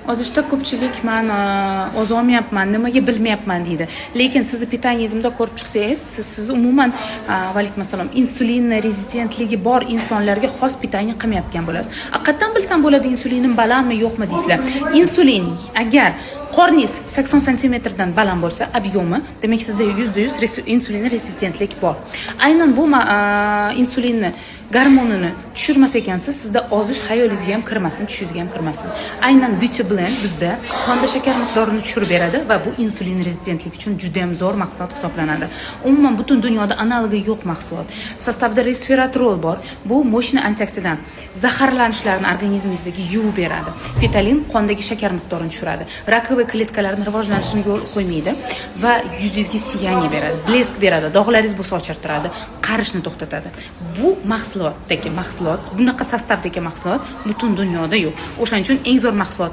Hozirda ko'pchilik men o'zolmayapman, nimaga bilmayapman deydi. Lekin sizni pitangizimda ko'rib chiqsangiz, siz umuman va alaykum assalom, insulin rezistentligi bor insonlarga xos pitanga qilmayotgan bo'lasiz. Qayerdan bilsam bo'ladi insulinim balandmi, yo'qmi deysizlar. Insulin agar qorningiz 80 santimetrdan baland bo'lsa, obyomi, demak sizda %100 insulin rezistentlik bor. Aynan bu insulinni gormonini tushirmas ekansiz, sizda ozish xayolingizga ham kirmasin, tushingizga ham kirmasin. Aynan Beauty Blend bizda qonda shakar miqdorini tushirib beradi va bu insulin rezistentlik uchun juda ham zo'r mahsulot hisoblanadi. Umuman butun dunyoda analogi yo'q mahsulot. Sostavda resveratrol bor. Bu mo'shni antioksidant. Zaharlanishlarni organizmingizdagi yuvib beradi. Fetalin qondagi shakar miqdorini tushiradi. Rakoviy kletkalarning rivojlanishini yo'l qo'ymaydi va yuzingizga siyangi beradi, blesk beradi, dog'laringiz bo'lsa ochirtiradi, qarishni to'xtatadi. Bu mahsulotdagi mahsulot, bunaqa sostavdagi mahsulot butun dunyoda yo'q. O'shaning uchun eng zo'r mahsulot